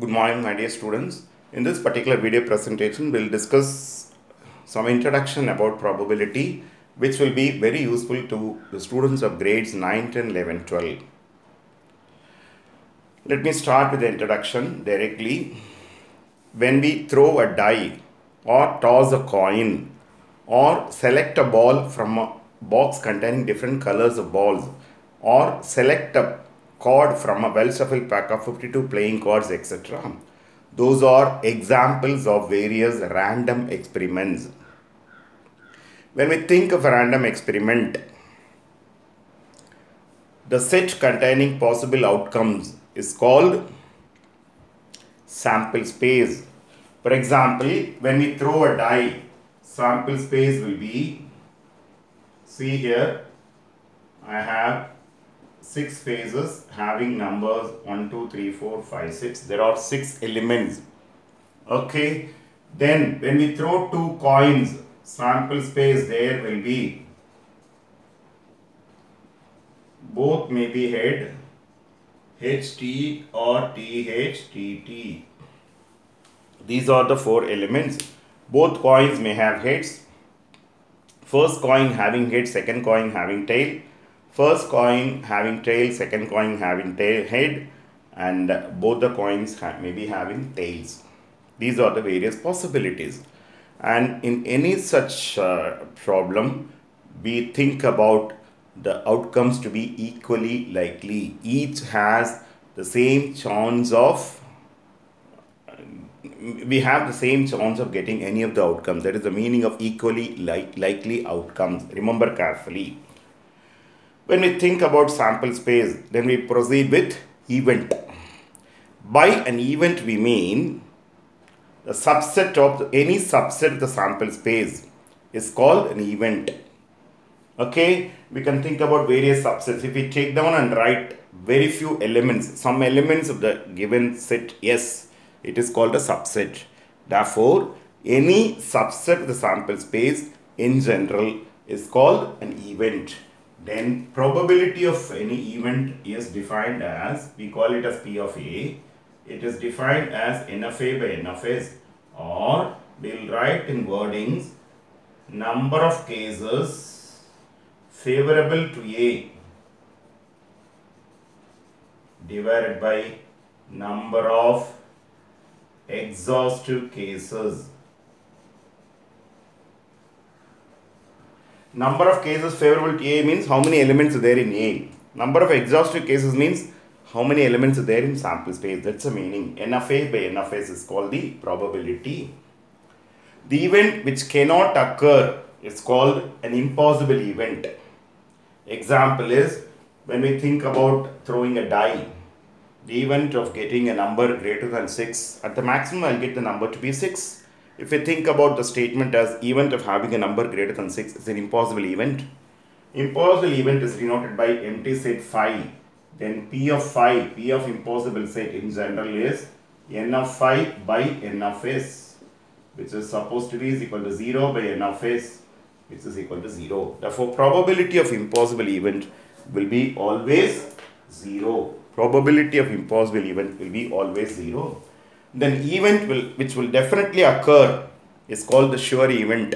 Good morning, my dear students. In this particular video presentation, we'll discuss some introduction about probability, which will be very useful to the students of grades 9, 10, 11, 12. Let me start with the introduction directly. When we throw a die or toss a coin or select a ball from a box containing different colors of balls or select a card from a well-shuffled pack of 52 playing cards, etc. Those are examples of various random experiments. When we think of a random experiment, the set containing possible outcomes is called sample space. For example, when we throw a die, sample space will be, see here, I have 6 phases having numbers 1, 2, 3, 4, 5, 6. There are 6 elements. Okay. Then when we throw 2 coins, sample space there will be, both may be head, HT or THTT. These are the 4 elements. Both coins may have heads. First coin having head, second coin having tail. First coin having tail, second coin having tail head, and both the coins may be having tails. These are the various possibilities. And in any such problem, we think about the outcomes to be equally likely. Each has the same chance of, we have the same chance of getting any of the outcomes. That is the meaning of equally likely outcomes. Remember carefully. When we think about sample space, then we proceed with event. By an event, we mean the subset of any subset of the sample space is called an event. Okay, we can think about various subsets. If we take down and write very few elements, some elements of the given set S, it is called a subset. Therefore, any subset of the sample space in general is called an event. Then probability of any event is defined as, we call it as P of A. It is defined as N of A by N of S, or we will write in wordings number of cases favorable to A divided by number of exhaustive cases. Number of cases favorable to A means how many elements are there in A. Number of exhaustive cases means how many elements are there in sample space. That's the meaning. N of A by N of S is called the probability. The event which cannot occur is called an impossible event. Example is, when we think about throwing a die, the event of getting a number greater than 6, at the maximum I'll get the number to be 6. If we think about the statement as event of having a number greater than 6, it's an impossible event. Impossible event is denoted by empty set phi. Then P of phi, P of impossible set in general is N of phi by N of S, which is supposed to be is equal to 0 by N of S, which is equal to 0. Therefore, probability of impossible event will be always 0. Probability of impossible event will be always 0. Then event which will definitely occur is called the sure event.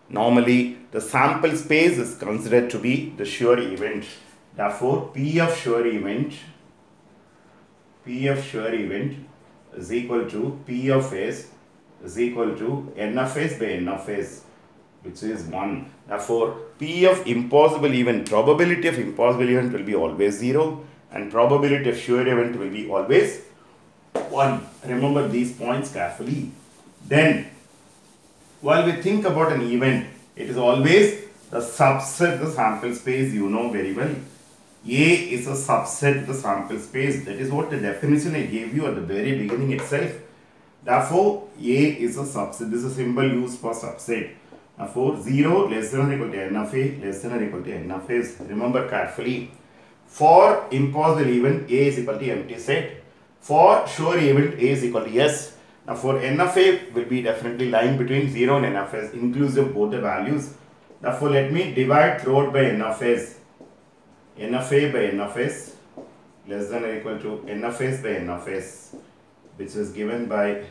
Normally, the sample space is considered to be the sure event. Therefore, P of sure event is equal to P of S is equal to N of S by N of S, which is 1. Therefore, P of impossible event, probability of impossible event will be always 0, and probability of sure event will be always 1. Remember these points carefully. Then, while we think about an event, it is always the subset of the sample space, you know very well. A is a subset of the sample space. That is what the definition I gave you at the very beginning itself. Therefore, A is a subset. This is a symbol used for subset. Therefore, 0 less than or equal to N of A less than or equal to N of S. Remember carefully. For impossible event, A is equal to empty set. For sure event, A is equal to S. Now for N of A will be definitely lying between 0 and N of S, inclusive both the values. Therefore let me divide throughout by N of S. N of A by N of S less than or equal to n of s by n of s. which is given by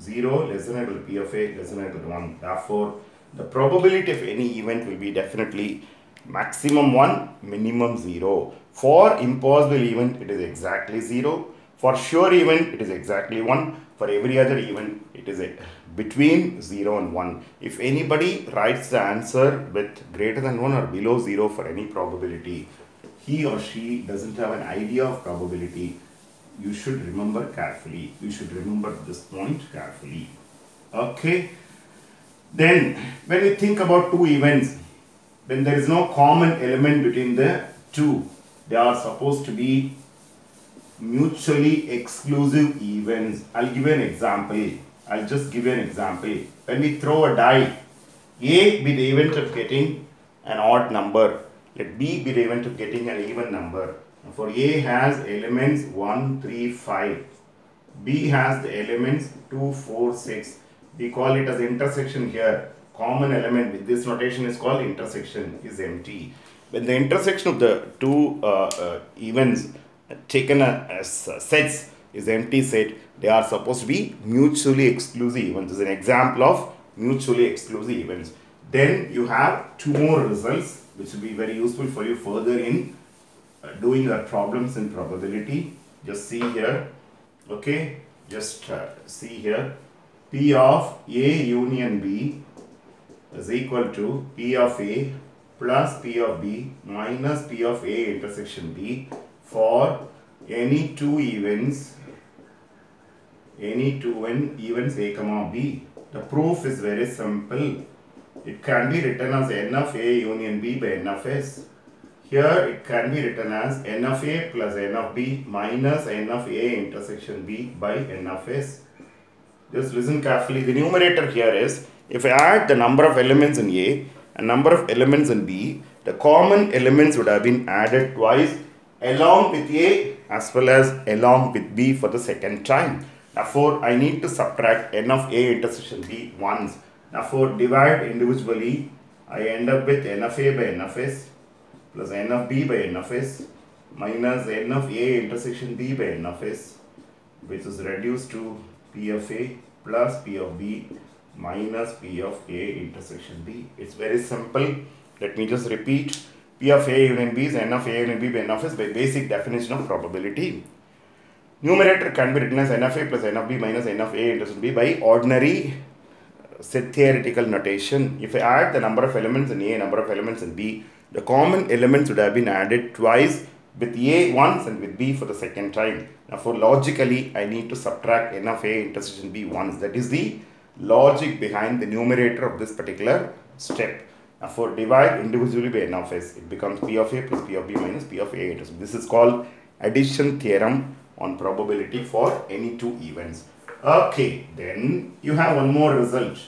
0 less than or equal to P of A less than or equal to 1. Therefore, the probability of any event will be definitely maximum 1, minimum 0. For impossible event, it is exactly 0. For sure event, it is exactly 1. For every other event, it is between 0 and 1. If anybody writes the answer with greater than 1 or below 0 for any probability, he or she doesn't have an idea of probability. You should remember carefully. You should remember this point carefully. Okay. Then, when we think about two events, when there is no common element between the two, they are supposed to be mutually exclusive events. I'll give you an example. I'll just give you an example. When we throw a die, A be the event of getting an odd number, let B be the event of getting an even number. For A has elements 1, 3, 5. B has the elements 2, 4, 6. We call it as intersection here. Common element with this notation is called intersection, is empty. When the intersection of the two events taken as sets is empty set, they are supposed to be mutually exclusive events. This is an example of mutually exclusive events. Then you have two more results which will be very useful for you further in doing your problems in probability. Just see here. Okay, just see here. P of A union B is equal to P of A plus P of B minus P of A intersection B for any two events A comma B. The proof is very simple. It can be written as N of A union B by N of S. Here it can be written as N of A plus N of B minus N of A intersection B by N of S. Just listen carefully. The numerator here is, if I add the number of elements in A and number of elements in B, the common elements would have been added twice along with A as well as along with B for the second time. Therefore, I need to subtract N of A intersection B once. Therefore, divide individually. I end up with N of A by N of S plus N of B by N of S minus N of A intersection B by N of S, which is reduced to P of A plus P of B minus P of A intersection B. It's very simple. Let me just repeat. P of A union B is N of A union B by N of S by basic definition of probability. Numerator can be written as N of A plus N of B minus N of A intersection B by ordinary set theoretical notation. If I add the number of elements in A, number of elements in B, the common elements would have been added twice, with A once and with B for the second time. Therefore, logically, I need to subtract N of A intersection B once. That is the logic behind the numerator of this particular step. Therefore, divide individually by N of S. It becomes P of A plus P of B minus P of A intersection. This is called addition theorem on probability for any two events. Okay, then you have one more result.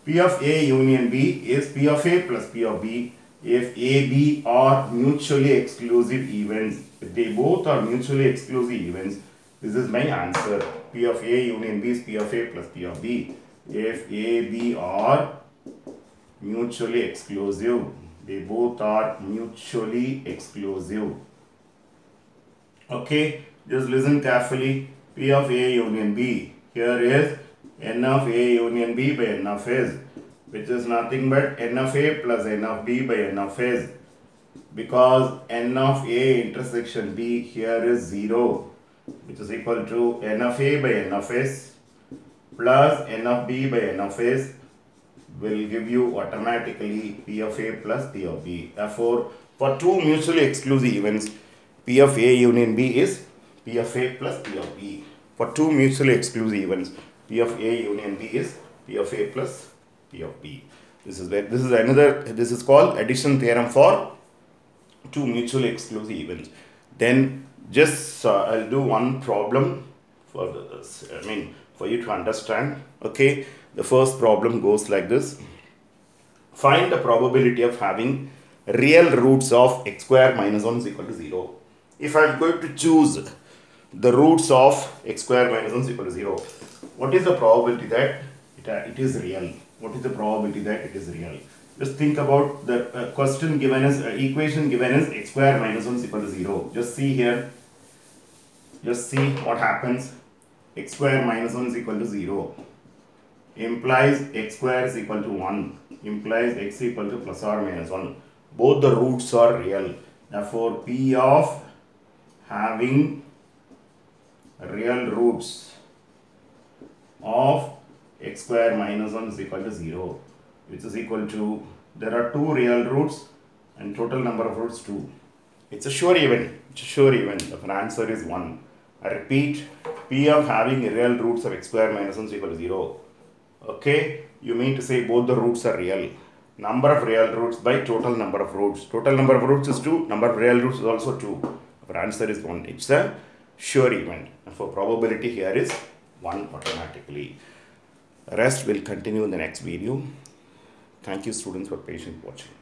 P of A union B is P of A plus P of B if A, B are mutually exclusive events. If they both are mutually exclusive events, this is my answer. P of A union B is P of A plus P of B. If A, B are mutually exclusive, they both are mutually exclusive. Okay, just listen carefully. P of A union B. Here is N of A union B by N of S, which is nothing but N of A plus N of B by N of S, because N of A intersection B here is 0, which is equal to N of A by N of S plus N of B by N of S will give you automatically P of A plus P of B. Therefore, for two mutually exclusive events, P of A union B is P of A plus P of B. For two mutually exclusive events, P of A union B is P of A plus P of B. This is called addition theorem for two mutually exclusive events. Then just I'll do one problem for this. For you to understand. Okay, the first problem goes like this. Find the probability of having real roots of x square minus 1 is equal to 0. If I am going to choose the roots of x square minus 1 is equal to 0, what is the probability that it is real? What is the probability that it is real? Just think about the question given as equation given as x square minus 1 is equal to 0. Just see here. Just see what happens. x square minus 1 is equal to 0 implies x square is equal to 1 implies x equal to plus or minus 1. Both the roots are real. Therefore, P of having real roots of x square minus 1 is equal to 0, which is equal to, there are two real roots and total number of roots 2. It's a sure event. It's a sure event. The answer is 1. I repeat, P of having real roots of x square minus 1 is equal to 0. Okay, you mean to say both the roots are real. Number of real roots by total number of roots. Total number of roots is 2. Number of real roots is also 2. The answer is 1. It's a sure event. And for probability here is 1 automatically. Rest will continue in the next video. Thank you students for patient watching.